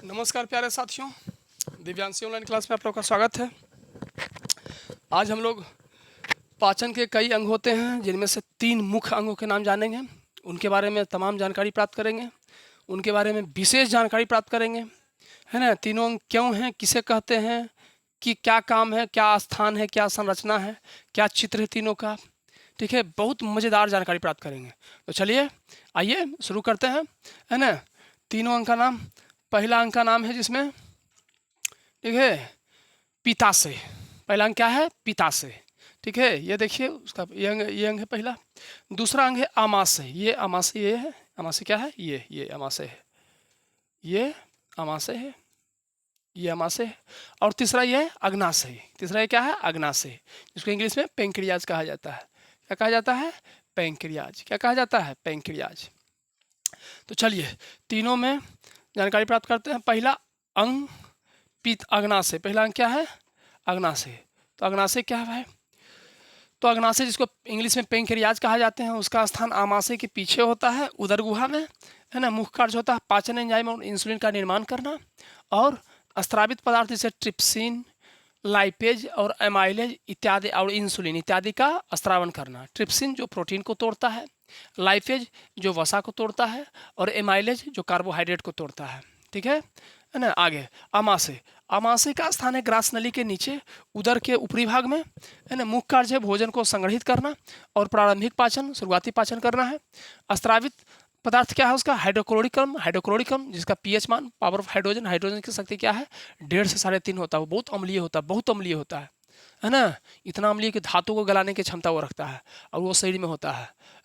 नमस्कार प्यारे साथियों, दिव्यांशी ऑनलाइन क्लास में आप लोग का स्वागत है। आज हम लोग पाचन के कई अंग होते हैं, जिनमें से 3 मुख्य अंगों के नाम जानेंगे। उनके बारे में तमाम जानकारी प्राप्त करेंगे, उनके बारे में विशेष जानकारी प्राप्त करेंगे, है ना। तीनों अंग क्यों हैं, किसे कहते हैं, कि क्या काम है, क्या स्थान है, क्या संरचना है, क्या चित्र है तीनों का। ठीक है, बहुत मज़ेदार जानकारी प्राप्त करेंगे। तो चलिए आइए शुरू करते हैं, है ना। तीनों अंग का नाम, पहला अंग का नाम है जिसमें, ठीक है, पित्ताशय। पहला अंग क्या है? पित्ताशय। ठीक है, ये देखिए उसका ये अंग है पहला। दूसरा अंग है आमाशय। ये आमाशय, ये है आमाशय। क्या है? ये आमाशय है, ये आमाशय है, ये आमाशय है। और तीसरा ये है अग्नाशय। तीसरा ये क्या है? अग्नाशय, जिसको इंग्लिश में पैंक्रियाज कहा जाता है। क्या कहा जाता है? पैंक्रियाज। क्या कहा जाता है? पैंक्रियाज। तो चलिए तीनों में जानकारी प्राप्त करते हैं। पहला अंग अग्नाशय। पहला अंग क्या है? अग्नाशय। तो अग्नाशय क्या है? तो अग्नाशय, जिसको इंग्लिश में पैंक्रियाज कहा जाते हैं, उसका स्थान आमाशय के पीछे होता है, उदर गुहा में, है ना। मुख्य कार्य होता है पाचन एंजाइम और इंसुलिन का निर्माण करना, और स्रावित पदार्थ जैसे ट्रिप्सिन, लाइपेज और एमाइलेज इत्यादि और इंसुलिन इत्यादि का स्रावन करना। ट्रिप्सिन जो प्रोटीन को तोड़ता है, लाइपेज जो वसा को तोड़ता है, और एमाइलेज जो कार्बोहाइड्रेट को तोड़ता है। ठीक है ना। आगे आमाशय। आमाशय का स्थान है ग्रास नली के नीचे, उदर के ऊपरी भाग में, है ना। मुख्य कार्य है भोजन को संग्रहित करना और प्रारंभिक पाचन, शुरुआती पाचन करना है। स्रावित पदार्थ क्या है उसका? हाइड्रोक्लोरिक अम्ल। हाइड्रोक्लोरिक अम्ल जिसका पीएच मान, पावर ऑफ हाइड्रोजन, हाइड्रोजन की शक्ति क्या है? 1.5 से 3.5 होता है। वो बहुत अम्लीय होता है, बहुत अम्लीय होता है ना। इतना अम्लीय कि धातु को गलाने की क्षमता वो रखता है, और वो शरीर में होता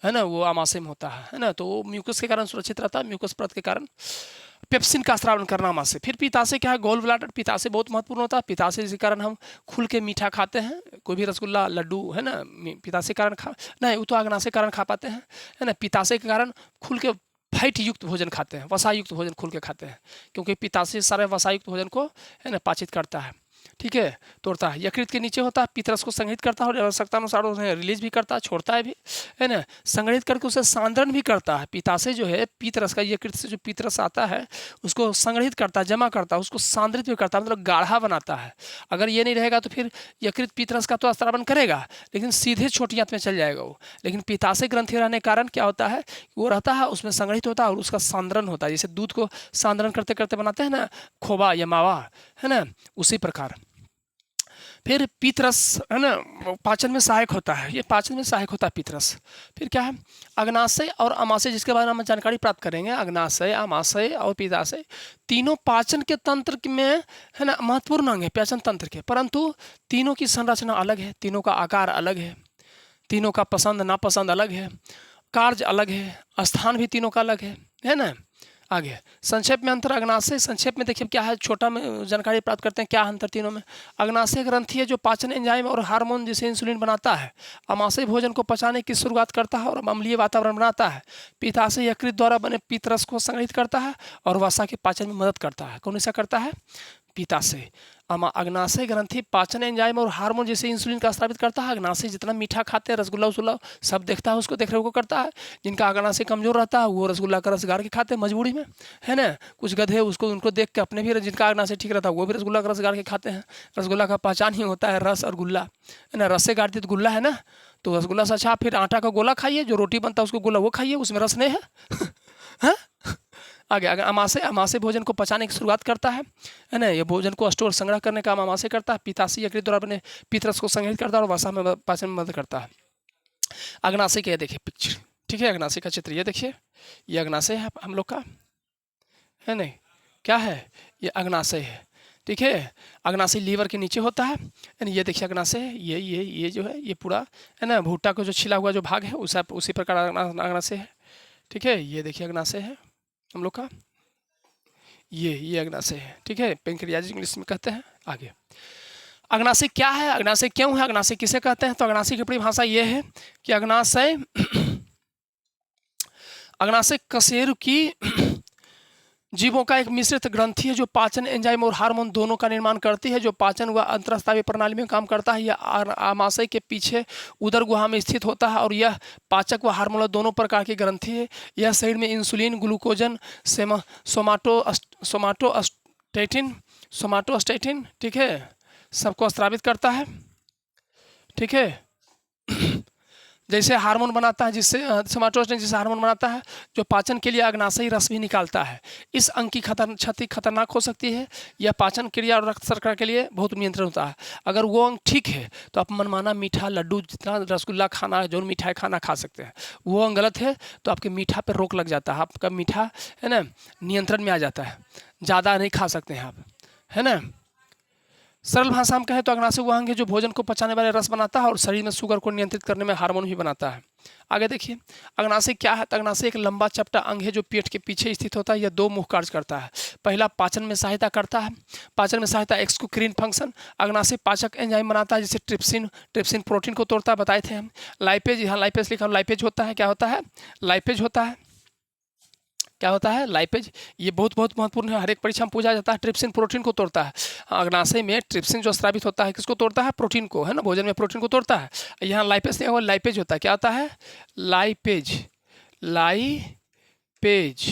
है ना। वो आमाशय में होता है ना। तो वो म्यूकस के कारण सुरक्षित रहता है, म्यूकस परत के कारण। पेप्सिन का स्रावन करना आमाशय। फिर पित्ताशय क्या है? Gall bladder. पित्ताशय बहुत महत्वपूर्ण होता है। पित्ताशय जिसके कारण हम खुल के मीठा खाते हैं, कोई भी रसगुल्ला, लड्डू, है ना, पित्ताशय के कारण नहीं, वो तो अग्नाशय के कारण खा पाते हैं, है ना। पित्ताशय के कारण खुल के फैट युक्त भोजन खाते हैं, वसा युक्त भोजन खुल के खाते हैं, क्योंकि पित्ताशय सारे वसा युक्त भोजन को, है ना, पाचित करता है। ठीक है, तोड़ता है। यकृत के नीचे होता है, पित्तरस को संग्रहित करता है और आवश्यकता अनुसार उन्हें रिलीज भी करता है, छोड़ता है भी, है ना। संग्रहित करके उसे सांद्रण भी करता है। पित्ताशय जो है पित्तरस का, यकृत से जो पित्तरस आता है उसको संग्रहित करता है, जमा करता है, उसको सांद्रित भी करता है, मतलब गाढ़ा बनाता है। अगर ये नहीं रहेगा तो फिर यकृत पित्तरस का तो स्रावन करेगा, लेकिन सीधे छोटी आंत में चल जाएगा वो। लेकिन पित्ताशय ग्रंथि रहने के कारण क्या होता है, वो रहता है, उसमें संग्रहित होता है और उसका सांद्रण होता है। जैसे दूध को सांद्रण करते करते बनाते हैं ना खोवा या मावा, है ना, उसी प्रकार। फिर पित्तरस, है ना, पाचन में सहायक होता है। ये पाचन में सहायक होता है पित्तरस। फिर क्या है? अग्नाशय और आमाशय, जिसके बारे में हम जानकारी प्राप्त करेंगे। अग्नाशय, आमाशय और पित्ताशय तीनों पाचन के तंत्र में, है ना, महत्वपूर्ण अंग है पाचन तंत्र के, परंतु तीनों की संरचना अलग है, तीनों का आकार अलग है, तीनों का पसंद नापसंद अलग है, कार्य अलग है, स्थान भी तीनों का अलग है ना। आगे संक्षेप में अंतर। अग्नाशय, संक्षेप में देखिए क्या है, छोटा में जानकारी प्राप्त करते हैं क्या अंतर तीनों में। अग्नाशय ग्रंथि है जो पाचन एंजाइम और हार्मोन जैसे इंसुलिन बनाता है। आमाशय भोजन को पचाने की शुरुआत करता है और अम्लीय वातावरण बनाता है। पित्ताशय यकृत द्वारा बने पित्तरस को संग्रहित करता है और वसा के पाचन में मदद करता है। कौन सा करता है? पित्ताशय। अग्नाशय ग्रंथि पाचन एंजाइम और हार्मोन जैसे इंसुलिन का स्रावित करता है। अग्नाशय जितना मीठा खाते हैं, रसगुल्ला वसुल्ला सब देखता है, उसको देख रहे को करता है। जिनका अग्नाशय कमजोर रहता है वो रसगुल्ला का रस गार के खाते हैं मजबूरी में, है ना। कुछ गधे उसको उनको देख के अपने भी, जिनका अग्नाशय ठीक रहता है वो भी रसगुल्ला का रस गार के खाते हैं। रसगुल्ला का पहचान ही होता है रस और गुल्ला, है ना। रस से गाड़ती तो गुल्ला है ना, तो रसगुल्ला से अच्छा फिर आटा का गोला खाइए, जो रोटी बनता है उसको गोला वो खाइए, उसमें रस नहीं है। आगे अगर आमाशय भोजन को पचाने की शुरुआत करता है ना। ये भोजन को स्टोर संग्रह करने का काम आमाशय करता है। पित्ताशय यकृत द्वारा अपने पित्तरस को संग्रहित करता है और वसा में पाचन में मदद करता है। अग्नाशय के देखिए पिक्चर, ठीक है, अग्नाशय का चित्र ये देखिए, ये अग्नाशय है हम लोग का, है नहीं, क्या है? ये अग्नाशय है। ठीक है, अग्नाशय लीवर के नीचे होता है। ये देखिए अग्नाशय, ये जो है ये पूरा, है ना, भुट्टा को जो छिला हुआ जो भाग है उसी प्रकार अग्नाशय है। ठीक है, ये देखिए अग्नाशय है हम लोग का, ये अग्नाशय है। ठीक है, पैंक्रियाज इंग्लिश में कहते हैं। आगे अग्नाशय क्या है, अग्नाशय क्यों है, अग्नाशय किसे कहते हैं? तो अग्नाशय की परिभाषा ये है कि अग्नाशय कशेरु की जीवों का एक मिश्रित ग्रंथि है जो पाचन एंजाइम और हार्मोन दोनों का निर्माण करती है, जो पाचन व अंतरस्रावी प्रणाली में काम करता है। यह आमाशय के पीछे उदर गुहा में स्थित होता है और यह पाचक व हार्मोन दोनों प्रकार की ग्रंथि है। यह शरीर में insulin, glucagon, somato statin, somatostatin, ठीक है, सबको स्रावित करता है, ठीक है। जैसे हार्मोन बनाता है, जिससे सोमाटोस्टेटिन जैसे हार्मोन बनाता है जो पाचन के लिए अग्नाशयी रस भी निकालता है। इस अंग की क्षति खतरनाक हो सकती है। यह पाचन क्रिया और रक्त शर्करा के लिए बहुत नियंत्रण होता है। अगर वो अंग ठीक है तो आप मनमाना मीठा लड्डू, जितना रसगुल्ला खाना, जो मिठाई खाना खा सकते हैं। वो अंग गलत है तो आपके मीठा पर रोक लग जाता है, आपका मीठा है ना नियंत्रण में आ जाता है, ज़्यादा नहीं खा सकते हैं आप, है ना। सरल भाषा में कहें तो अग्नाशय वो अंग है जो भोजन को पचाने वाले रस बनाता है और शरीर में शुगर को नियंत्रित करने में हार्मोन भी बनाता है। आगे देखिए अग्नाशय क्या है। तो अग्नाशय एक लंबा चपटा अंग है जो पेट के पीछे स्थित होता है। यह दो मुख्य कार्य करता है। पहला, पाचन में सहायता करता है। पाचन में सहायता एक्सक्रीन फंक्शन। अग्नाशय पाचक एंजाइम बनाता है जिसे ट्रिप्सिन प्रोटीन को तोड़ता है, बताए थे हम। लाइपेज, यहाँ लाइपेज लिखा, लाइपेज होता है, क्या होता है, लाइपेज होता है, क्या होता है, लाइपेज। ये बहुत महत्वपूर्ण है, हर एक परीक्षा में पूछा जाता है। ट्रिप्सिन प्रोटीन को तोड़ता है। अग्नाशय में ट्रिप्सिन जो स्रावित होता है किसको तोड़ता है, प्रोटीन को, है ना, भोजन में प्रोटीन को तोड़ता है। यहाँ लाइपेज नहीं, वो लाइपेज होता है, क्या होता है, लाइपेज, लाइपेज,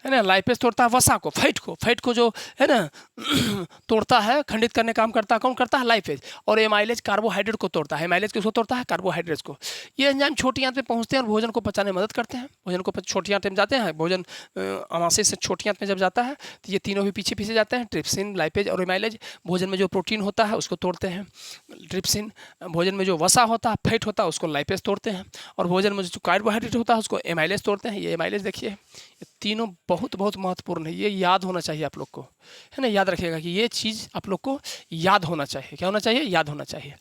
है ना। लाइपेज तोड़ता है वसा को, फैट को जो है ना तोड़ता है, खंडित करने काम करता है, कौन करता है, लाइपेज। और एमाइलेज कार्बोहाइड्रेट को तोड़ता है। एमाइलेज किसको तोड़ता है, कार्बोहाइड्रेट्स को। ये एंजाइम छोटी आंत में पहुंचते हैं और भोजन को पचाने में मदद करते हैं। भोजन को छोटी आंत में जाते हैं, भोजन अमाशय से छोटी आंत में जब जाता है तो ये तीनों भी पीछे जाते हैं, ट्रिप्सिन, लाइपेज और एमाइलेज। भोजन में जो प्रोटीन होता है उसको तोड़ते हैं ट्रिप्सिन, भोजन में जो वसा होता है, फैट होता है, उसको लाइपेज तोड़ते हैं, और भोजन में जो कार्बोहाइड्रेट होता है उसको एमाइलेज तोड़ते हैं। ये एमाइलेज देखिए, ये तीनों बहुत महत्वपूर्ण है। ये याद होना चाहिए आप लोग को, है ना, याद रखिएगा कि ये चीज़ आप लोग को याद होना चाहिए। क्या होना चाहिए, याद होना चाहिए।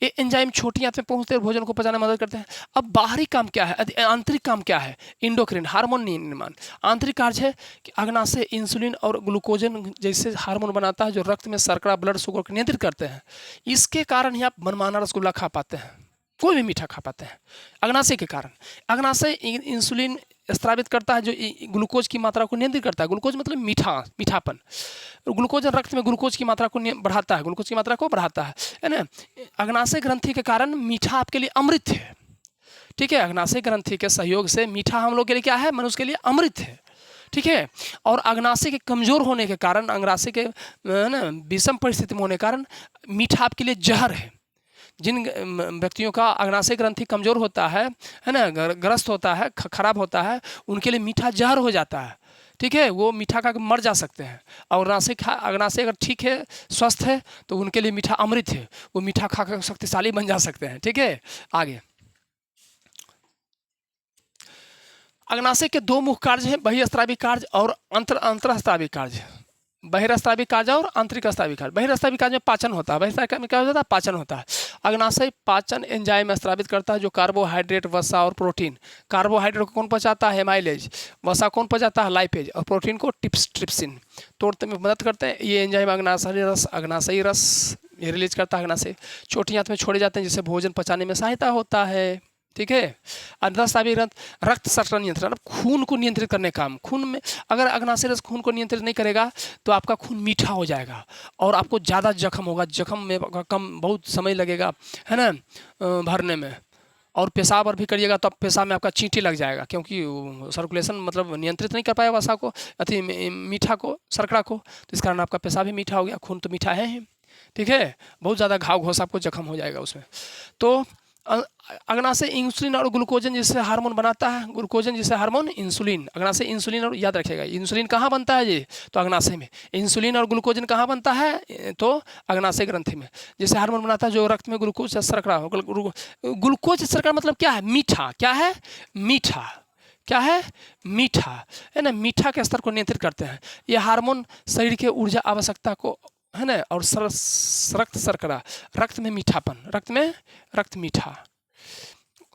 ये एंजाइम छोटी आंत में पहुंचते हैं और भोजन को पचाने में मदद करते हैं। अब बाहरी काम क्या है, आंतरिक काम क्या है, इंडोक्रिन, हार्मोन निर्माण। आंतरिक कार्य है कि अग्नाशय इंसुलिन और ग्लूकोजन जैसे हार्मोन बनाता है जो रक्त में शर्करा, ब्लड शुगर को नियंत्रित करते हैं। इसके कारण ही आप मनमाना रसगुल्ला खा पाते हैं, कोई भी मीठा खा पाते हैं, अग्नाशय के कारण। अग्नाशय इंसुलिन स्रावित करता है जो ग्लूकोज की मात्रा को नियंत्रित करता है। ग्लूकोज मतलब मीठापन। ग्लूकोज रक्त में ग्लूकोज की मात्रा को बढ़ाता है, ग्लूकोज की मात्रा को बढ़ाता है ना। अग्नाशय ग्रंथि के कारण मीठा आपके लिए अमृत है, ठीक है। अग्नाशय ग्रंथि के सहयोग से मीठा हम लोग के लिए क्या है, मनुष्य के लिए अमृत है, ठीक है। और अग्नाशय के कमजोर होने के कारण, अग्नाशय के ना विषम परिस्थिति में होने के कारण मीठा आपके लिए जहर है। जिन व्यक्तियों का अग्नाशय ग्रंथि कमजोर होता है ना, ग्रस्त होता है, खराब होता है, उनके लिए मीठा जहर हो जाता है, ठीक है। वो मीठा खा के मर जा सकते हैं। और अग्नाशय अगर ठीक है, स्वस्थ है, तो उनके लिए मीठा अमृत है। वो मीठा खा कर शक्तिशाली बन जा सकते हैं, ठीक है। आगे अग्नाशय के दो मुख्य कार्य हैं, बहिःस्रावी कार्य और अंतःस्रावी कार्य। बहिःस्रावी कार्य और आंतरिक स्रावी कार्य। बहिःस्रावी कार्य में पाचन होता है, बहिःस्रावी कार्य में क्या होता है, पाचन होता है। अग्नाशय पाचन एंजाइम स्रावित करता है जो कार्बोहाइड्रेट, वसा और प्रोटीन। कार्बोहाइड्रेट को कौन पचाता है, एमाइलेज। वसा कौन पचाता है, लाइपेज। और प्रोटीन को ट्रिप्सिन तोड़ने में मदद करते हैं। ये एंजाइम अग्नाशयी रस ये रिलीज करता है अग्नाशय। छोटी आंत में छोड़े जाते हैं जिससे भोजन पचाने में सहायता होता है, ठीक है। अंतःस्रावी ग्रंथ रक्त शर्करा नियंत्रण, खून को नियंत्रित करने का काम। खून में अगर अग्नाशय रस खून को नियंत्रित नहीं करेगा तो आपका खून मीठा हो जाएगा और आपको ज़्यादा जख्म होगा, जख्म में बहुत समय लगेगा, है ना, भरने में। और पेशाब और भी करिएगा तो पेशाब में आपका चींटी लग जाएगा, क्योंकि सर्कुलेशन मतलब नियंत्रित नहीं कर पाएगा वसा को, अति मीठा को, शर्करा को। तो इस कारण आपका पेशाब भी मीठा हो गया, खून तो मीठा है ही, ठीक है। बहुत ज़्यादा घाव घोस आपको जख्म हो जाएगा उसमें। तो अग्नाशय इंसुलिन और ग्लूकोजन जिससे हार्मोन बनाता है, ग्लूकोजन जिससे हार्मोन इंसुलिन। अग्नाशय इंसुलिन, और याद रखिएगा इंसुलिन कहाँ बनता है जी, तो अग्नाशय में। इंसुलिन और ग्लूकोजन कहाँ बनता है, तो अग्नाशय ग्रंथि में। जिससे हार्मोन बनाता है जो रक्त में ग्लूकोज शर्करा। ग्लूकोज शर्करा मतलब क्या है, मीठा। क्या है, मीठा। क्या है, मीठा, है ना। मीठा के स्तर को नियंत्रित करते हैं ये हार्मोन। शरीर के ऊर्जा आवश्यकता को, है ना, और रक्त शर्करा, रक्त में मीठापन, रक्त मीठा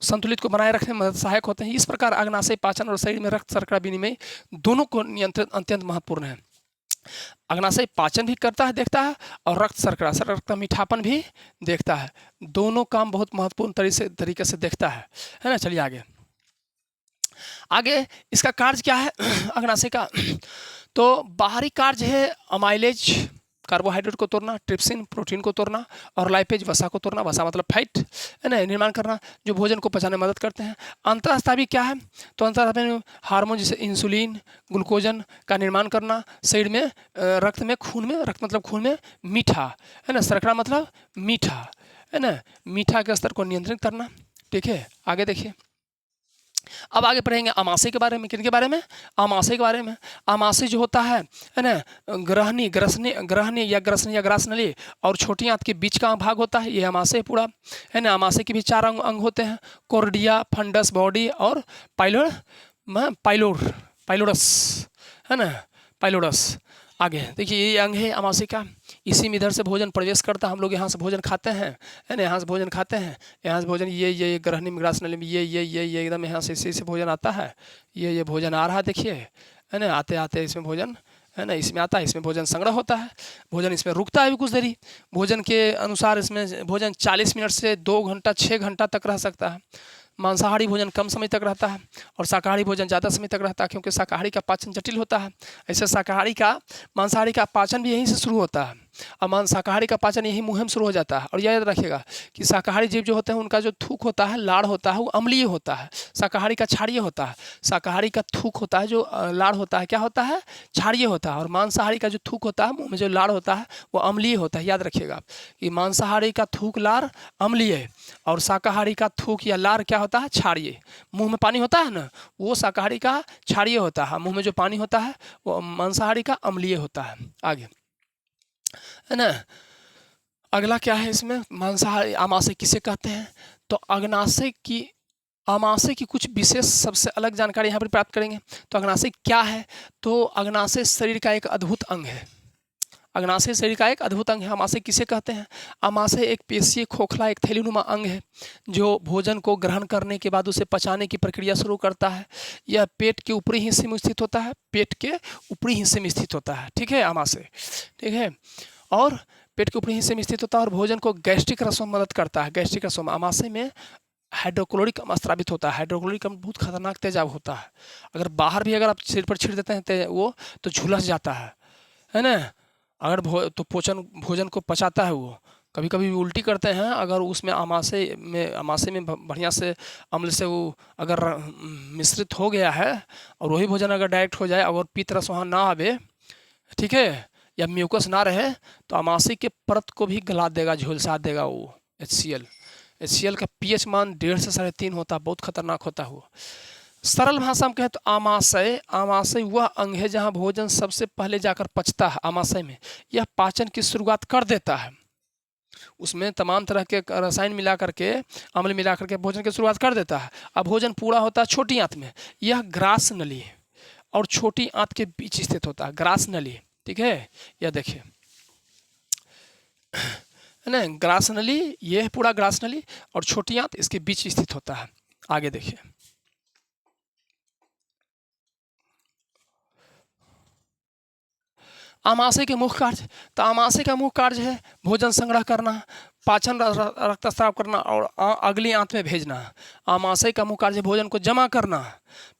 संतुलित को बनाए रखने में मदद सहायक होते हैं। इस प्रकार अग्नाशय पाचन और शरीर में रक्त शर्करा विनिमय दोनों को नियंत्रित अत्यंत महत्वपूर्ण है। अग्नाशय पाचन भी करता है, देखता है, और रक्त शर्करा, रक्त मीठापन भी देखता है। दोनों काम बहुत महत्वपूर्ण तरीके से देखता है ना। चलिए आगे इसका कार्य क्या है अग्नाशय का। तो बाहरी कार्य है अमाइलेज कार्बोहाइड्रेट को तोड़ना, ट्रिप्सिन प्रोटीन को तोड़ना, और लाइपेज वसा को तोड़ना, वसा मतलब फैट है ना, निर्माण करना, जो भोजन को पचाने में मदद करते हैं। अंतःस्रावी क्या है, तो अंतःस्रावी में हार्मोन जैसे इंसुलिन, ग्लूकोजन का निर्माण करना, शरीर में रक्त में, खून में, रक्त मतलब खून में मीठा है ना, शर्करा मतलब मीठा है ना, मीठा के स्तर को नियंत्रित करना। ठीक है, आगे देखिए। अब आगे पढ़ेंगे आमाशय के बारे में। किनके बारे में? आमाशय के बारे में। आमाशय जो होता है ना, ग्रहणी ग्रहणी या ग्रासनली और छोटी आंत के बीच का भाग होता है, ये आमाशय पूरा है ना। आमाशय के भी 4 अंग होते हैं, कॉर्डिया, फंडस, बॉडी और पाइलोरस है ना, पाइलोरस। आगे देखिए, ये अंग है आमाशय का, इसी में इधर से भोजन प्रवेश करता है, हम लोग यहाँ से भोजन खाते हैं है ना, यहाँ से भोजन खाते हैं, यहाँ से भोजन ये ग्रहणी में, ग्रासनली में ये एकदम यहाँ से इसी से भोजन आता है, ये भोजन आ रहा है, देखिए है ना, आते आते इसमें भोजन है ना, इसमें आता है, इसमें भोजन संग्रह होता है, भोजन इसमें रुकता है भी कुछ देरी। भोजन के अनुसार इसमें भोजन 40 मिनट से 2 घंटा 6 घंटा तक रह सकता है। मांसाहारी भोजन कम समय तक रहता है और शाकाहारी भोजन ज़्यादा समय तक रहता है, क्योंकि शाकाहारी का पाचन जटिल होता है। ऐसे मांसाहारी का पाचन भी यहीं से शुरू होता है, और शाकाहारी का पाचन यही मुंह में शुरू हो जाता है। और याद रखिएगा कि शाकाहारी जीव जो होते हैं उनका जो थूक होता है, लाड़ होता है, वो अम्लीय होता है, शाकाहारी का क्षारीय होता है। शाकाहारी का थूक होता है, जो लाड़ होता है, क्या होता है? क्षारीय होता है। और मांसाहारी का जो थूक होता है, मुँह में जो लाड़ होता है, वो अम्लीय होता है। याद रखिएगा कि मांसाहारी का थूक लाड़ अम्लीय और शाकाहारी का थूक या लार क्या होता है? क्षारीय। मुंह में पानी होता है ना, वो शाकाहारी का क्षारीय होता है, मुंह में जो पानी होता है वो मांसाहारी का अम्लीय होता है। आगे है ना, अगला क्या है इसमें? मांसाहारी आमाशय किसे कहते हैं? तो आमाशय की कुछ विशेष सबसे अलग जानकारी यहाँ पर प्राप्त करेंगे। तो अग्नाशय क्या है? तो अग्नाशय शरीर का एक अद्भुत अंग है। अग्नाशय शरीर का एक अद्भुत अंग है। आमाशय किसे कहते हैं? आमाशय एक पेशीय खोखला, एक थैलीनुमा अंग है जो भोजन को ग्रहण करने के बाद उसे पचाने की प्रक्रिया शुरू करता है। यह पेट के ऊपरी हिस्से में स्थित होता है, पेट के ऊपरी हिस्से में स्थित होता है। ठीक है, आमाशय, ठीक है, और पेट के ऊपरी हिस्से में स्थित होता है और भोजन को गैस्ट्रिक रसों में मदद करता है। गैस्ट्रिक रसों आमाशय में हाइड्रोक्लोरिक अम्ल स्रावित होता है। हाइड्रोक्लोरिक अम्ल बहुत खतरनाक तेजाब होता है, अगर बाहर भी अगर आप सिर पर छिड़ देते हैं वो तो झुलस जाता है ना। अगर भोजन को पचाता है वो, कभी कभी उल्टी करते हैं, अगर उसमें आमाशय में बढ़िया से अम्ल से वो अगर मिश्रित हो गया है और वही भोजन अगर डायरेक्ट हो जाए और पित्त रस वहाँ ना आवे, ठीक है, या म्यूकस ना रहे, तो आमाशय के परत को भी गला देगा, झुलसा देगा वो। HCl का pH मान 1.5 से 3.5 होता है, बहुत खतरनाक होता है वो। सरल भाषा में कहें तो आमाशय वह अंग है जहां भोजन सबसे पहले जाकर पचता है। आमाशय में यह पाचन की शुरुआत कर देता है, उसमें तमाम तरह के रसायन मिला करके, अम्ल मिला करके भोजन की शुरुआत कर देता है। अब भोजन पूरा होता है छोटी आंत में, यह ग्रास नली और छोटी आंत के बीच स्थित होता है, ग्रास नली। ठीक है, यह देखिए है ना, ग्रास नली, ये है पूरा ग्रास नली और छोटी आंत इसके बीच स्थित होता है। आगे देखिए, आमाशय के मुख्य कार्य। तो आमाशय का मुख्य कार्य है भोजन संग्रह करना, पाचन, रक्तस्राव करना और अगली आंत में भेजना। आमाशय का मुख्य कार्य भोजन को जमा करना,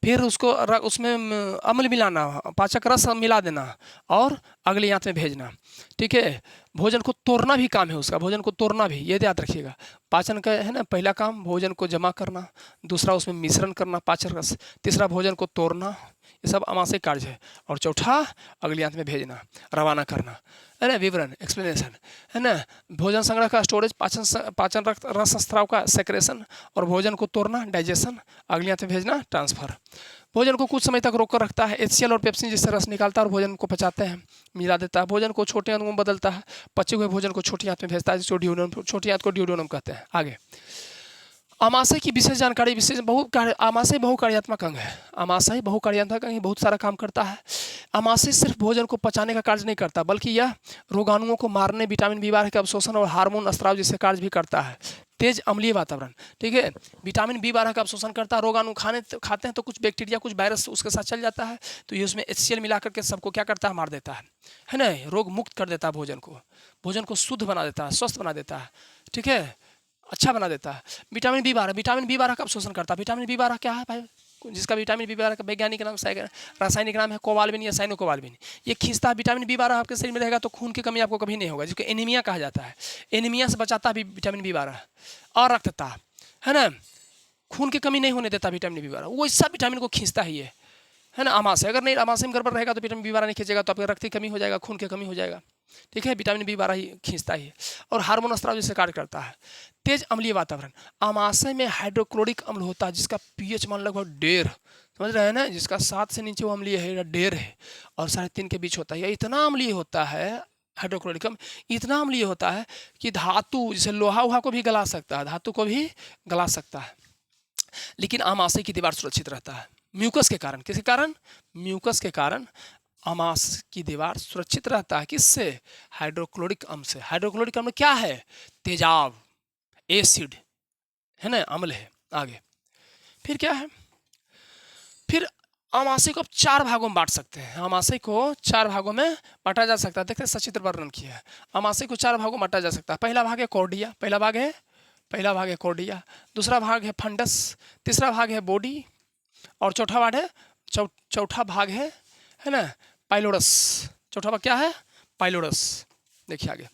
फिर उसको उसमें अम्ल मिलाना, पाचक रस मिला देना और अगली आंत में भेजना। ठीक है, भोजन को तोड़ना भी काम है उसका, भोजन को तोड़ना भी, ये याद रखिएगा। पाचन का है ना, पहला काम भोजन को जमा करना, दूसरा उसमें मिश्रण करना पाचक रस, तीसरा भोजन को तोड़ना, ये सब आमाशय कार्य है। और चौथा अगली आंत में भेजना, रवाना करना, है ना, विवरण, एक्सप्लेनेशन, है ना। भोजन संग्रह का स्टोरेज, पाचन रस स्राव का सेक्रेशन, और भोजन को तोड़ना डाइजेशन, अगली आंत में भेजना ट्रांसफर। भोजन को कुछ समय तक रोक कर रखता है, HCl और पेप्सिन जिससे रस निकालता है और भोजन को पचाते हैं, मिला देता है। भोजन को छोटे अंतों में बदलता है, पचे हुए भोजन को छोटी आंत में भेजता है, जिसको छोटी आंत को ड्यूडेनम कहते हैं। आगे आमाशय की विशेष जानकारी, आमाशय बहुकार्यात्मक अंग है। आमाशय बहुकार्यात्मक अंग बहुत सारा काम करता है। आमाशय सिर्फ भोजन को पचाने का कार्य नहीं करता, बल्कि यह रोगाणुओं को मारने, विटामिन B12 के अवशोषण और हार्मोन स्राव जैसे कार्य भी करता है। तेज अम्लीय वातावरण, ठीक है, विटामिन B12 का अवशोषण करता है। रोगाणु खाते हैं तो कुछ बैक्टीरिया, कुछ वायरस उसके साथ चल जाता है, तो ये उसमें HCl मिला करके सबको क्या करता है? मार देता है ना, रोग मुक्त कर देता है भोजन को शुद्ध बना देता है, स्वस्थ बना देता है, ठीक है, अच्छा बना देता है। विटामिन B12 का अवशोषण करता है। विटामिन B12 क्या है भाई? जिसका विटामिन बी12 का वैज्ञानिक नाम रासायनिक नाम है कोबाल्बिन या साइनोकोबाल्बिन। ये खींचता है विटामिन बी12 आपके शरीर में रहेगा तो खून की कमी आपको कभी नहीं होगा, जिसको एनीमिया कहा जाता है। एनीमिया से बचाता है विटामिन बी12। और रक्तता है ना, खून की कमी नहीं होने देता विटामिन बी12, वो इस सब विटामिन को खींचता ही है ना। अमाशय, अगर नहीं अमाशय में गड़बड़ रहेगा तो विटामिन बी12 नहीं खींचेगा तो आपका रक्त की कमी हो जाएगा, खून की कमी हो जाएगा। ठीक है, विटामिन बी12 ही खींचता ही है। और हार्मोन स्राव जैसे कार्य करता है। तेज अम्लीय वातावरण, अमाशय में हाइड्रोक्लोरिक अम्ल होता है जिसका पीएच मान लगभग 1.5, समझ रहे हैं ना, जिसका 7 से नीचे वो अम्लीय है, 1.5 है, और 3.5 के बीच होता है। इतना अम्लीय होता है हाइड्रोक्लोरिक अम्ल, इतना अम्लीय होता है कि धातु जैसे लोहा वहा को भी गला सकता है, धातु को भी गला सकता है। लेकिन आमाशय की दीवार सुरक्षित रहता है म्यूकस के कारण। किसके कारण? म्यूकस के कारण आमाशय की दीवार सुरक्षित रहता है। किससे? हाइड्रोक्लोरिक अम्ल से। हाइड्रोक्लोरिक अम्ल क्या है? तेजाब, एसिड है ना, अम्ल है। आगे फिर क्या है? फिर आमाशय को आप 4 भागों में बांट सकते हैं। आमाशय को 4 भागों में बांटा जा सकता है। देखते हैं, सचित्र वर्णन किया है। आमाशय को 4 भागों में बांटा जा सकता है। पहला भाग है कॉर्डिया, पहला भाग है कॉर्डिया, दूसरा भाग है फंडस, तीसरा भाग है बॉडी, और चौथा भाग है ना पाइलोरस। चौथा भाग क्या है? पाइलोरस। देखिए आगे,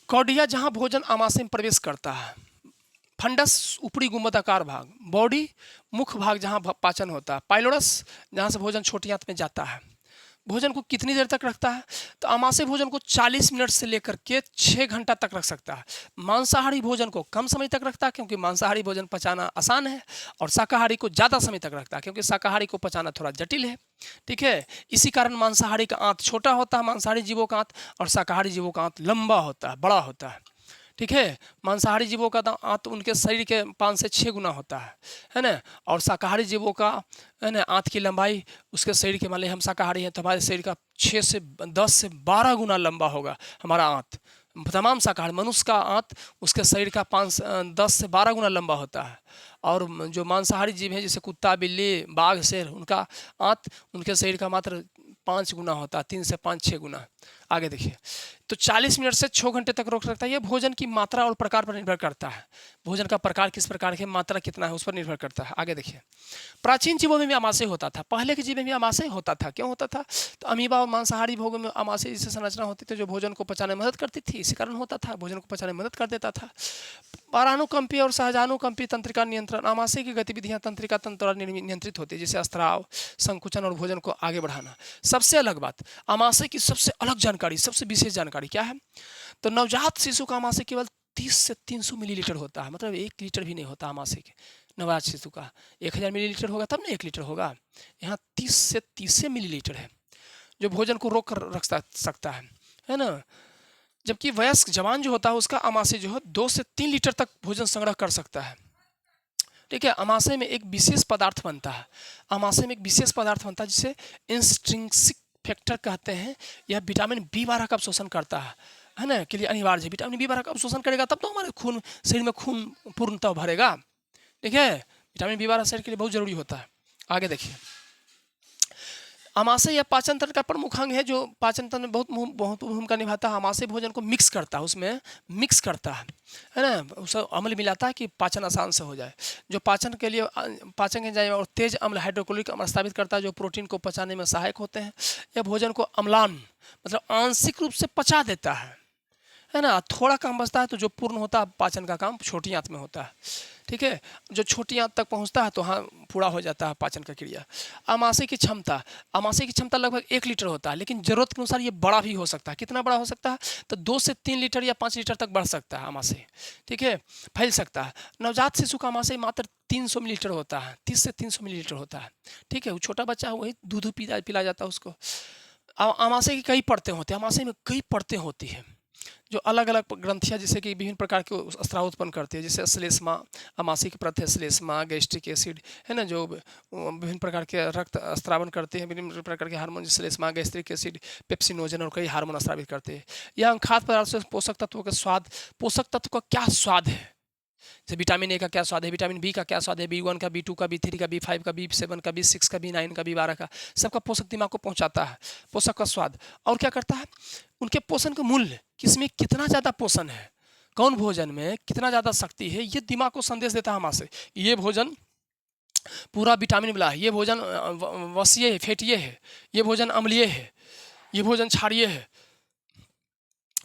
कॉर्डिया जहां भोजन आमाशय में प्रवेश करता है, फंडस ऊपरी गुंबदाकार भाग, बॉडी मुख्य भाग जहां पाचन होता है, पाइलोरस जहां से भोजन छोटी आंत में जाता है। भोजन को कितनी देर तक रखता है? तो आमाशय भोजन को 40 मिनट से लेकर के 6 घंटा तक रख सकता है। मांसाहारी भोजन को कम समय तक रखता है क्योंकि मांसाहारी भोजन पचाना आसान है, और शाकाहारी को ज़्यादा समय तक रखता है क्योंकि शाकाहारी को पचाना थोड़ा जटिल है। ठीक है, इसी कारण मांसाहारी का आंत छोटा होता है, मांसाहारी जीवों का आंत, और शाकाहारी जीवों का आंत लंबा होता है, बड़ा होता है। ठीक है, मांसाहारी जीवों का आंत उनके शरीर के 5 से 6 गुना होता है ना, और शाकाहारी जीवों का है ना आंत की लंबाई उसके शरीर के, मान लीजिए हम शाकाहारी हैं तो हमारे शरीर का 6 से 10 से 12 गुना लंबा होगा हमारा आंत। तमाम शाकाहारी मनुष्य का आंत उसके शरीर का 10 से 12 गुना लंबा होता है। और जो मांसाहारी जीव हैं जैसे कुत्ता, बिल्ली, बाघ, शेर, उनका आंत उनके शरीर का मात्र 5 गुना होता है, 3 से 5-6 गुना। आगे देखिए, तो 40 मिनट से 6 घंटे तक रोक सकता है। यह भोजन की मात्रा और प्रकार पर निर्भर करता है। भोजन का प्रकार किस प्रकार के, मात्रा कितना है, उस पर निर्भर करता है। आगे देखिए, प्राचीन जीवों में भी आमाशय होता था। पहले के जीव में भी आमाशय होता था। क्यों होता था? तो अमीबा और मांसाहारी भोगों में आमाशय जैसे संरचना होती थी जो भोजन को पचाने में मदद करती थी, इसी कारण होता था, भोजन को पचाने में मदद कर देता था। परानुकंपी और सहजानुकंपी तंत्रिका नियंत्रण, आमाशय की गतिविधियां तंत्रिका तंत्र द्वारा नियंत्रित होती है, जैसे स्त्राव, संकुचन और भोजन को आगे बढ़ाना। सबसे अलग बात, आमाशय की सबसे अलग जानकारी, सबसे विशेष जानकारी क्या है? तो नवजात शिशु का आमाशय केवल 30 से 300 मिलीलीटर होता है, मतलब 1 लीटर भी नहीं होता आमाशय के। नवजात शिशु का 1000 मिलीलीटर होगा तब ना 1 लीटर होगा, यहाँ 30 से 30 मिलीलीटर है जो भोजन को रोक कर रख सकता है ना। जबकि वयस्क जवान जो होता है उसका आमाशय जो है 2 से 3 लीटर तक भोजन संग्रह कर सकता है। ठीक है, आमाशय में एक विशेष पदार्थ बनता है, आमाशय में एक विशेष पदार्थ बनता है जिसे इंस्ट्रिंसिक फैक्टर कहते हैं। यह विटामिन बी12 का अवशोषण करता है ना, के लिए अनिवार्य है। विटामिन बी12 का अवशोषण करेगा तब तो हमारे खून, शरीर में खून पूर्णतः भरेगा। ठीक है, विटामिन बी12 शरीर के लिए बहुत जरूरी होता है। आगे देखिए, आमाशय या पाचन तंत्र का प्रमुख अंग है जो पाचन तंत्र में बहुत भूमिका निभाता है। आमाशय भोजन को मिक्स करता है, उसमें मिक्स करता है ना, उसे अम्ल मिलाता है कि पाचन आसान से हो जाए। जो पाचन के लिए पाचन के जाए और तेज अम्ल हाइड्रोक्लोरिक अम्ल स्थापित करता है जो प्रोटीन को पचाने में सहायक होते हैं। यह भोजन को अम्लान मतलब आंशिक रूप से पचा देता है ना। थोड़ा काम बचता है तो जो पूर्ण होता है पाचन का काम छोटी आंत में होता है। ठीक है, जो छोटी आंत तक पहुंचता है तो हाँ पूरा हो जाता है पाचन का क्रिया। आमाशय की क्षमता लगभग 1 लीटर होता है, लेकिन जरूरत के अनुसार ये बड़ा भी हो सकता है। कितना बड़ा हो सकता है? तो 2 से 3 लीटर या 5 लीटर तक बढ़ सकता है आमाशय। ठीक है, फैल सकता है। नवजात शिशु का आमाशय मात्र 300 मिलीलीटर होता है, 30 से 300 मिलीलीटर होता है। ठीक है, वो छोटा बच्चा है वही दूध पिला जाता है उसको। आमाशय की कई परतें होती हैं, आमाशय में कई परतें होती हैं जो अलग अलग ग्रंथियाँ जैसे कि विभिन्न प्रकार के स्राव उत्पन्न करती है, जैसे श्लेष्मा, आमाशय की परत है श्लेष्मा, गैस्ट्रिक एसिड है ना, जो विभिन्न प्रकार के रक्त स्रावन करते हैं, विभिन्न प्रकार के हार्मोन श्लेष्मा, गैस्ट्रिक एसिड, पेप्सिनोजन और कई हार्मोन स्रावित करते हैं। यह खाद्य पदार्थ से पोषक तत्वों का स्वाद, पोषक तत्व का क्या स्वाद है, जैसे विटामिन ए का क्या स्वाद है, विटामिन बी का क्या स्वाद है, B1 का, B2 का, B3 का, B5 का, B7 का, B6 का, B9 का, B12 का, सबका पोषक दिमाग को पहुंचाता है, पोषक का स्वाद। और क्या करता है? उनके पोषण का मूल्य, किसमें कितना ज़्यादा पोषण है, कौन भोजन में कितना ज़्यादा शक्ति है, ये दिमाग को संदेश देता है हमारे। ये भोजन पूरा विटामिन मिला है, ये भोजन वसीय है, फैटीय है, ये भोजन अम्लीय है, ये भोजन क्षारीय है,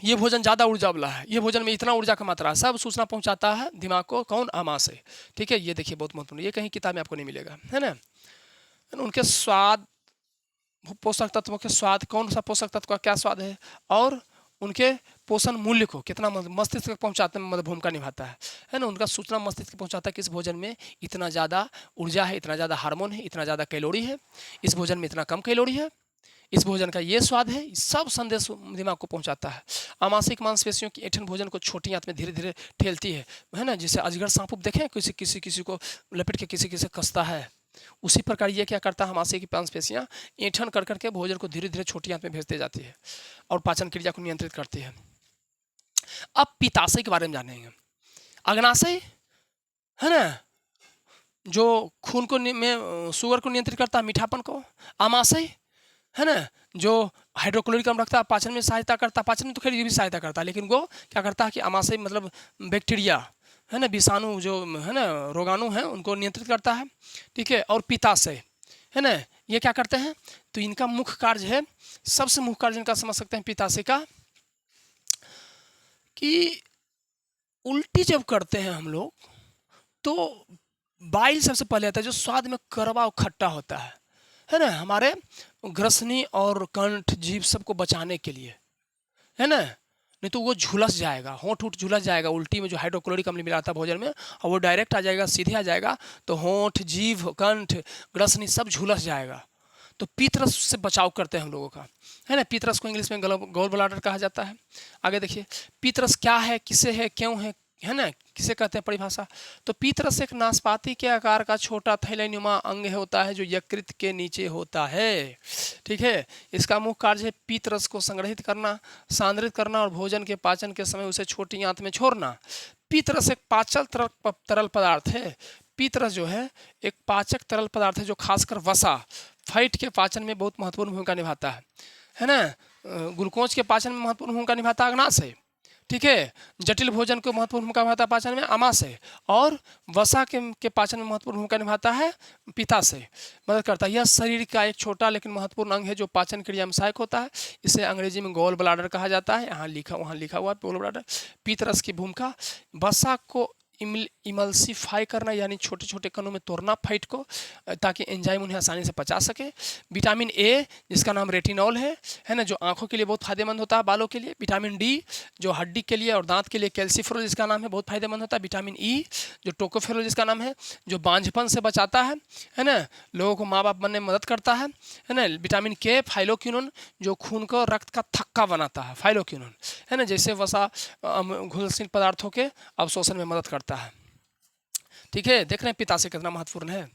ये भोजन ज़्यादा ऊर्जा वाला है, ये भोजन में इतना ऊर्जा का मात्रा है, सब सूचना पहुंचाता है दिमाग को। कौन? आमाशय। ठीक है, ये देखिए बहुत महत्वपूर्ण, ये कहीं किताब में आपको नहीं मिलेगा, है ना। उनके स्वाद, पोषक तत्वों के स्वाद, कौन सा पोषक तत्व का क्या स्वाद है, और उनके पोषण मूल्य को कितना मस्तिष्क तक पहुंचाने में भूमिका निभाता है ना। उनका सूचना मस्तिष्क तक पहुंचाता है कि इस भोजन में इतना ज़्यादा ऊर्जा है, इतना ज़्यादा हार्मोन है, इतना ज़्यादा कैलोरी है, इस भोजन में इतना कम कैलोरी है, इस भोजन का ये स्वाद है, सब संदेश दिमाग को पहुंचाता है। आमाशयिक मांसपेशियों की ऐंठन भोजन को छोटी आंत में धीरे धीरे ठेलती है ना। जैसे अजगर सांप देखें, किसी को लपेट के किसी कसता है, उसी प्रकार ये क्या करता है, आमाशय की मांसपेशियां ऐंठन कर करके भोजन को धीरे धीरे छोटी आंत में भेजते जाती है और पाचन क्रिया को नियंत्रित करती है। अब पित्ताशय के बारे में जानेंगे। अग्नाशय है ना, जो खून को में शुगर को नियंत्रित करता है, मीठापन को। आमाशय है ना, जो हाइड्रोक्लोरिक अम्ल रखता है, पाचन में सहायता करता है। पाचन में तो खैर ये भी सहायता करता है, लेकिन वो क्या करता है कि आमाशय मतलब बैक्टीरिया है ना, विषाणु जो है ना, रोगाणु हैं, उनको नियंत्रित करता है। ठीक है, और पित्ताशय है ना, ये क्या करते हैं, तो इनका मुख्य कार्य है, सबसे मुख्य कार्य इनका समझ सकते हैं पित्ताशय का, कि उल्टी जब करते हैं हम लोग तो बाइल सबसे पहले आता है, जो स्वाद में कड़वा और खट्टा होता है ना, हमारे ग्रसनी और कंठ जीभ सबको बचाने के लिए, है ना। नहीं तो वो झुलस जाएगा, होंठ उठ झुलस जाएगा उल्टी में, जो हाइड्रोक्लोरिक अम्ल मिला था भोजन में, और वो डायरेक्ट आ जाएगा, सीधे आ जाएगा, तो होंठ, जीभ, कंठ, ग्रसनी सब झुलस जाएगा। तो पित्तरस से बचाव करते हैं हम लोगों का, है ना। पित्तरस को इंग्लिश में गॉल ब्लैडर कहा जाता है। आगे देखिए, पित्तरस क्या है, किसे है, क्यों है ना, किसे कहते हैं परिभाषा। तो पित्तरस एक नाशपाती के आकार का छोटा थैलेनुमा अंग होता है, जो यकृत के नीचे होता है। ठीक है, इसका मुख्य कार्य है पित्तरस को संग्रहित करना, सांद्रित करना और भोजन के पाचन के समय उसे छोटी आंत में छोड़ना। पित्तरस एक पाचक तरल पदार्थ है। पित्तरस जो है एक पाचक तरल पदार्थ है, जो खासकर वसा, फैट के पाचन में बहुत महत्वपूर्ण भूमिका निभाता है ना। ग्लूकोज के पाचन में महत्वपूर्ण भूमिका निभाता है अग्नाशय। ठीक है, जटिल भोजन को महत्वपूर्ण भूमिका निभाता है पाचन में आमाशय, और वसा के पाचन में महत्वपूर्ण भूमिका निभाता है पित्ताशय, मदद करता है। यह शरीर का एक छोटा लेकिन महत्वपूर्ण अंग है, जो पाचन क्रिया में सहायक होता है। इसे अंग्रेजी में गॉल ब्लैडर कहा जाता है, वहाँ लिखा हुआ है गॉल ब्लैडर। पित्तरस की भूमिका, वसा को इमल्सिफाई करना, यानी छोटे छोटे कणों में तोड़ना फैट को, ताकि एंजाइम उन्हें आसानी से पचा सके। विटामिन ए, जिसका नाम रेटिनॉल है ना, जो आंखों के लिए बहुत फायदेमंद होता है, बालों के लिए। विटामिन डी, जो हड्डी के लिए और दांत के लिए। कैल्सीफेरोल, जिसका नाम है, बहुत फायदेमंद होता है। विटामिन ई, जो टोकोफेरोल, जिसका नाम है, जो बांझपन से बचाता है ना, लोगों को माँ बाप बनने में मदद करता है ना। विटामिन के, फाइलोक्विनोन, जो खून को रक्त का थक्का बनाता है, फाइलोक्विनोन, है ना, जैसे वसा घुलनशील पदार्थों के अवशोषण में मदद करता है। ठीक है, देख रहे हैं पित्ताशय कितना महत्वपूर्ण है।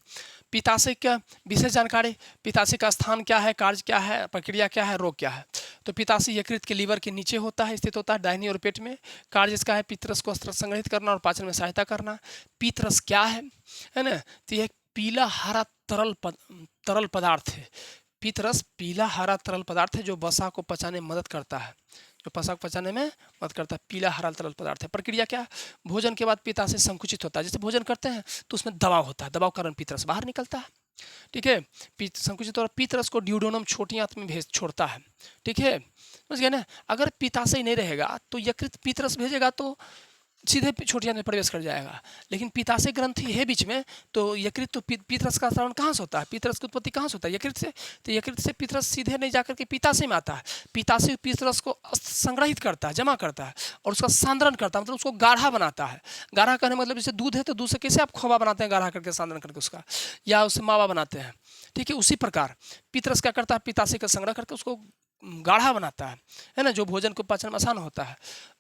पित्ताशय का विशेष जानकारी, पित्ताशय का स्थान क्या है, कार्य क्या है, प्रक्रिया क्या है, रोग क्या है। तो पित्ताशय यकृत के लीवर के नीचे होता है, स्थित होता है, दाहिनी ओर पेट में। कार्य इसका है पित्तरस को संग्रहित करना और पाचन में सहायता करना। पित्तरस क्या है ना, तो यह पीला हरा तरल पदार्थ है। पित्तरस पीला हरा तरल पदार्थ है, जो वसा को पचाने में मदद करता है, जो वसा को पचाने में मदद करता है। पीला हरा तरल पदार्थ है। प्रक्रिया क्या, भोजन के बाद पित्ताशय संकुचित होता है। जैसे भोजन करते हैं तो उसमें दबाव होता है, दबाव के कारण पित्तरस बाहर निकलता है। ठीक है, संकुचित और पित्तरस को ड्यूडेनम छोटी आंत में छोड़ता है। ठीक है, समझ गए ना। अगर पित्ताशय नहीं रहेगा तो यकृत पित्तरस भेजेगा तो सीधे छोटी आंत में प्रवेश कर जाएगा। लेकिन पित्ताशय ग्रंथि है बीच में, तो यकृत, तो पित्तरस का स्रावन कहाँ से होता है, पित्तरस की उत्पत्ति कहाँ से होता है, यकृत से। तो यकृत से पित्तरस सीधे नहीं जाकर के पित्ताशय में आता है। पित्ताशय पित्तरस को संग्रहित करता है, जमा करता है, और उसका सांद्रण करता है, मतलब उसको गाढ़ा बनाता है। गाढ़ा करने मतलब जैसे दूध है, तो दूध से कैसे आप खोवा बनाते हैं, गाढ़ा करके सांद्रण करके उसका, या उससे मावा बनाते हैं। ठीक है, उसी प्रकार पित्तरस क्या करता है, पित्ताशय का संग्रह करके उसको गाढ़ा बनाता है ना, जो भोजन को पाचन में आसान होता है।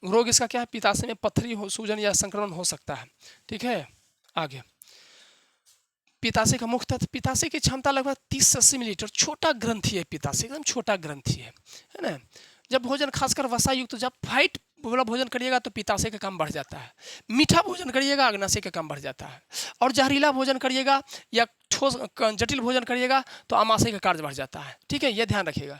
रोग इसका क्या है, पित्ताशय में पथरी हो, सूजन या संक्रमण हो सकता है। ठीक है, आगे पित्ताशय का मुख्य तत्व, पित्ताशय की क्षमता लगभग 30 से 80 मिलीलीटर, छोटा ग्रंथि है पित्ताशय, एकदम छोटा ग्रंथि है ना। जब भोजन खासकर वसा युक्त, जब फैट वाला भोजन करिएगा तो पित्ताशय का काम बढ़ जाता है। मीठा भोजन करिएगा अग्नाशय का काम बढ़ जाता है। और जहरीला भोजन करिएगा या ठोस जटिल भोजन करिएगा तो आमाशय का कार्य बढ़ जाता है। ठीक है, ये ध्यान रखिएगा।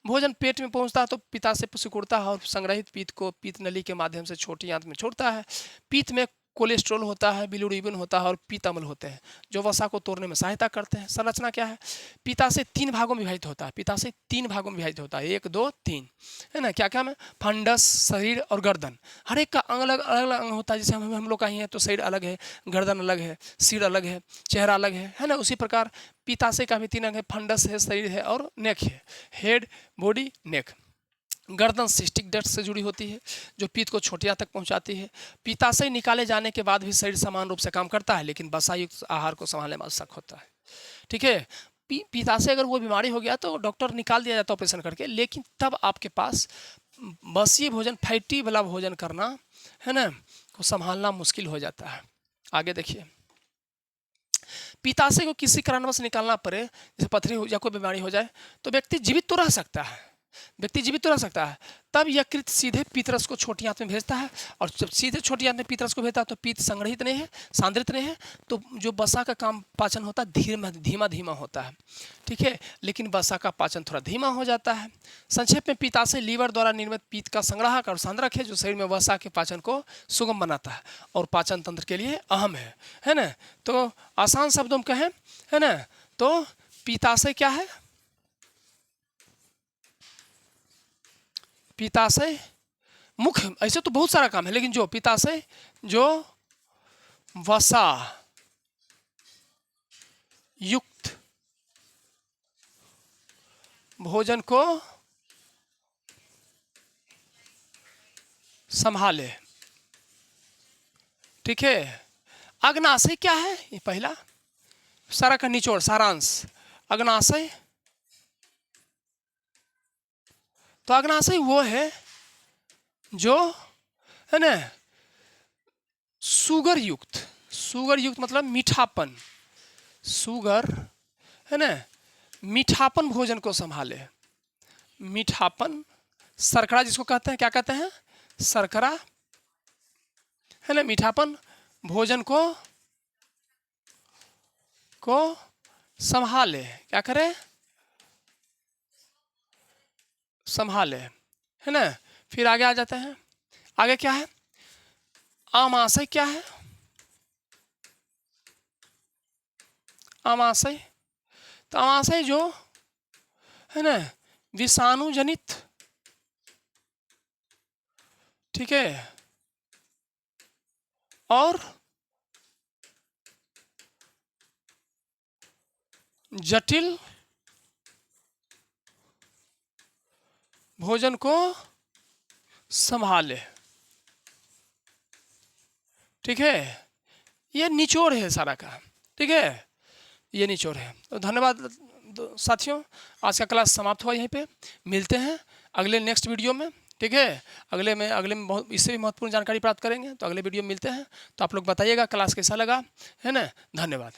भोजन पेट में पहुंचता है तो पित्ताशय सिकुड़ता है और संग्रहित पित्त को पित्त नली के माध्यम से छोटी आंत में छोड़ता है। पित्त में कोलेस्ट्रॉल होता है, बिलिरुबिन होता है और पित्त अम्ल होते हैं जो वसा को तोड़ने में सहायता करते हैं। संरचना क्या है? पित्ताशय 3 भागों में विभाजित होता है। पित्ताशय 3 भागों में विभाजित होता है, 1 2 3, है ना। क्या क्या में? फंडस, शरीर और गर्दन। हर एक का अलग अलग अंग होता है। जैसे हम लोग का ही है तो शरीर अलग है, गर्दन अलग है, सिर अलग है, चेहरा अलग है ना। उसी प्रकार पित्ताशय का भी 3 अंग है, फंडस है, शरीर है और नेक है। हेड, बॉडी, नेक। गर्दन सिस्टिक डक्ट से जुड़ी होती है जो पित्त को छोटिया तक पहुंचाती है। पित्ताशय निकाले जाने के बाद भी शरीर समान रूप से काम करता है, लेकिन वसायुक्त आहार को संभालने में आवश्यक होता है। ठीक है, पित्ताशय अगर वो बीमारी हो गया तो डॉक्टर निकाल दिया जाता है ऑपरेशन करके, लेकिन तब आपके पास बसीय भोजन, फैटी वाला भोजन करना, है ना, को संभालना मुश्किल हो जाता है। आगे देखिए, पित्ताशय को किसी कारणवश निकालना पड़े, जैसे पथरी हो या कोई बीमारी हो जाए, तो व्यक्ति जीवित तो रह सकता है, तब यकृत सीधे पित्तरस को छोटी आंत में भेजता है। और जब सीधे छोटी आंत में पित्तरस को भेजता है तो पित्त संग्रहित नहीं है, सांद्रित नहीं है, तो जो वसा का काम पाचन होता है धीमा होता है। ठीक है, लेकिन वसा का पाचन थोड़ा धीमा हो जाता है। संक्षेप में पित्ताशय लीवर द्वारा निर्मित पित्त का संग्राहक और सांद्रक है जो शरीर में वसा के पाचन को सुगम बनाता है और पाचन तंत्र के लिए अहम है ना। तो आसान शब्दों में कहें, है ना, तो पित्ताशय क्या है? पित्ताशय मुख्य, ऐसे तो बहुत सारा काम है, लेकिन जो पित्ताशय जो वसा युक्त भोजन को संभाले। ठीक है, अग्नाशय क्या है? ये पहला सारा का निचोड़, सारांश। अग्नाशय, तो अग्नाशय वो है जो, है ना, शुगर युक्त मतलब मीठापन, शुगर, है ना, मीठापन भोजन को संभाले। मीठापन, शर्करा जिसको कहते हैं, क्या कहते हैं? शर्करा, है ना। मीठापन भोजन को संभाले। क्या करे? संभाले, है ना। फिर आगे आ जाते हैं। आगे क्या है? आमाशय क्या है? आमाशय, तो आमाशय जो, है ना, विषाणु जनित, ठीक है, और जटिल भोजन को संभाले। ठीक है, ये निचोड़ है सारा का। ठीक है, ये निचोड़ है। तो धन्यवाद साथियों, आज का क्लास समाप्त हुआ यहीं पे। मिलते हैं अगले नेक्स्ट वीडियो में। ठीक है, अगले में बहुत इससे भी महत्वपूर्ण जानकारी प्राप्त करेंगे। तो अगले वीडियो में मिलते हैं। तो आप लोग बताइएगा क्लास कैसा लगा, है ना। धन्यवाद।